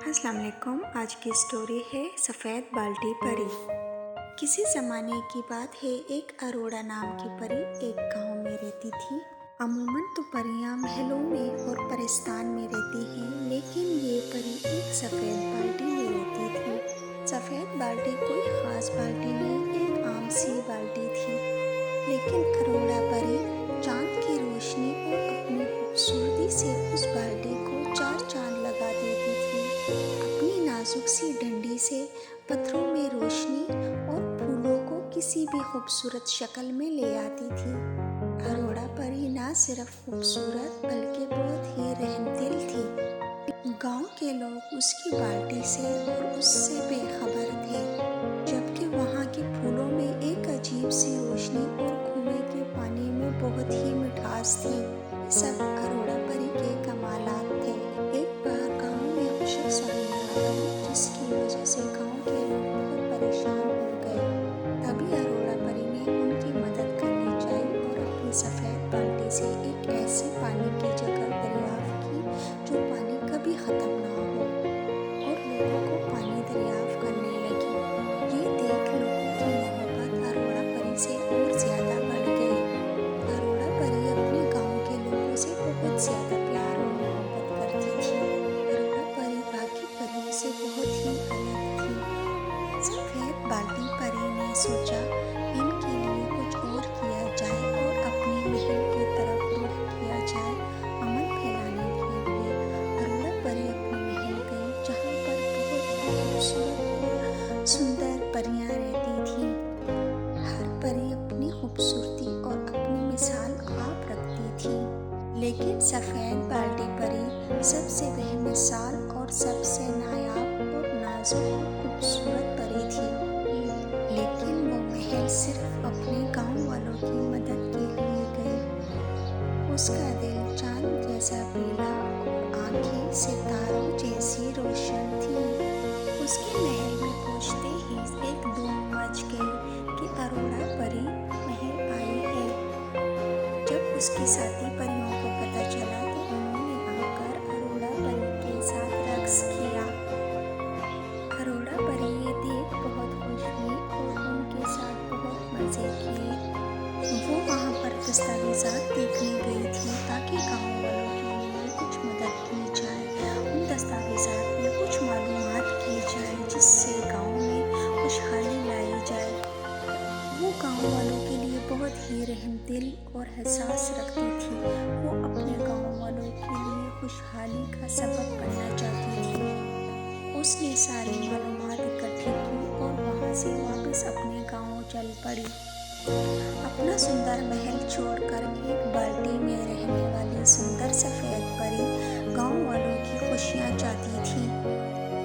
السلام علیکم۔ آج کی سٹوری ہے سفید بالٹی پری۔ کسی زمانے کی بات ہے، ایک اروڑا نام کی پری ایک گاؤں میں رہتی تھی۔ عموماً تو پریاں محلوں میں اور پرستان میں رہتی ہیں، لیکن یہ پری ایک سفید بالٹی میں رہتی تھی۔ سفید بالٹی کوئی خاص بالٹی نہیں، ایک عام سی بالٹی تھی، لیکن اروڑا پری چاند کی روشنی اور اپنی خوبصورتی سے اس بالٹی کو چار چاند لگا دیتی تھی۔ اپنی نازک سی ڈنڈی سے پتھروں میں روشنی اور پھولوں کو کسی بھی خوبصورت شکل میں لے آتی تھی۔ اروڑا پری نہ صرف خوبصورت بلکہ بہت ہی رحم دل تھی۔ گاؤں کے لوگ اس کی بالٹی سے اور اس سے بے خبر تھے، جبکہ وہاں کے پھولوں میں ایک عجیب سی روشنی اور کنویں کے پانی میں بہت ہی مٹھاس تھی۔ یہ سب اروڑا پری کے کمالات تھے۔ ایک بار گاؤں میں خشک سالی آ گئی، جس کی وجہ سے گاؤں کے لوگ بہت پریشان ہو گئے۔ تبھی اروڑا پری نے ان کی مدد کرنی چاہی اور اپنی سفید بالٹی سے ایک ایسی پانی کی جگہ دریافت کی جو پانی کبھی ختم نہ ہو، اور لوگوں کو پانی دریافت کرنے لگی۔ یہ دیکھ لوگوں کی محبت اروڑا پری سے اور زیادہ بڑھ گئی۔ اروڑا پری اپنے گاؤں کے لوگوں سے بہت زیادہ پیار اور محبت کرتی تھی۔ اروڑا پری باقی پریوں سے بہت ہی الگ تھی۔ سفید بالٹی پری نے سوچا ان کے لیے کچھ اور کیا جائے اور اپنی محل کی طرف رخ کیا جائے امن پھیلانے کے لیے۔ اروڑا پری اپنی محل گئی، جہاں پر بہت خوبصورت اور سندر پریاں رہتی تھیں۔ ہر پری اپنی خوبصورتی اور اپنی مثال آپ رکھتی تھی، لیکن سفید بالٹی پری سب سے بے مثال اور سب سے نایاب اور نازک اور خوبصورت پری تھی۔ لیکن وہ محل صرف اپنے گاؤں والوں کی مدد کے لیے گئی۔ اس کا دل چاند جیسا پیلا اور آنکھیں ستاروں جیسی روشن تھیں۔ اس کے محل میں پہنچتے ہی ایک دھوم مچ گئی کہ اروڑا پری محل آئی ہے۔ جب اس کی ساتھی پریوں کو پتہ چلا تو انہوں نے آ کر اروڑا پری کے ساتھ رقص کیا۔ اروڑا پری یہ دیکھ بہت خوش ہوئی اور ان کے ساتھ بہت مزے کیے۔ وہ وہاں پر دستاویزات دیکھنے گئی تھی تاکہ گاؤں والوں کے لیے کچھ مدد کی جائے۔ ان دستاویزات میں کچھ معلومات کی جائے جس سے گاؤں میں خوشحالی لائی جائے۔ وہ گاؤں والوں کے لیے بہت ہی رحم دل اور احساس رکھتی تھی۔ وہ اپنے گاؤں والوں کے لیے خوشحالی کا سبب بننا چاہتی تھی۔ اس نے ساری معلومات اکٹھی کی اور وہاں سے واپس اپنے گاؤں چل پڑی۔ اپنا سندر محل چھوڑ کر ایک بالٹی میں رہنے والی سندر سفید پری گاؤں والوں کی خوشیاں چاہتی تھی۔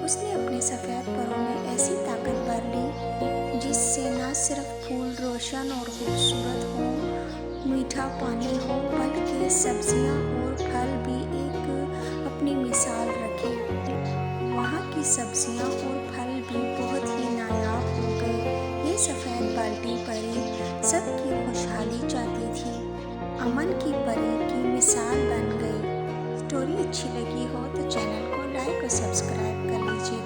اس نے اپنے سفید پروں میں ایسی طاقت بھر لی جس سے نہ صرف پھول روشن اور خوبصورت ہوں، میٹھا پانی ہو، بلکہ سبزیاں اور پھل بھی ایک اپنی مثال رکھیں۔ وہاں کی سبزیاں اور پھل بھی بہت ہی نایاب ہو گئے۔ یہ سفید بالٹی پری سب کی خوشحالی چاہتی تھی، امن کی پری کی مثال بن گئی۔ سٹوری اچھی لگی ہو تو چینل کو لائک اور سبسکرائب کر لیجیے۔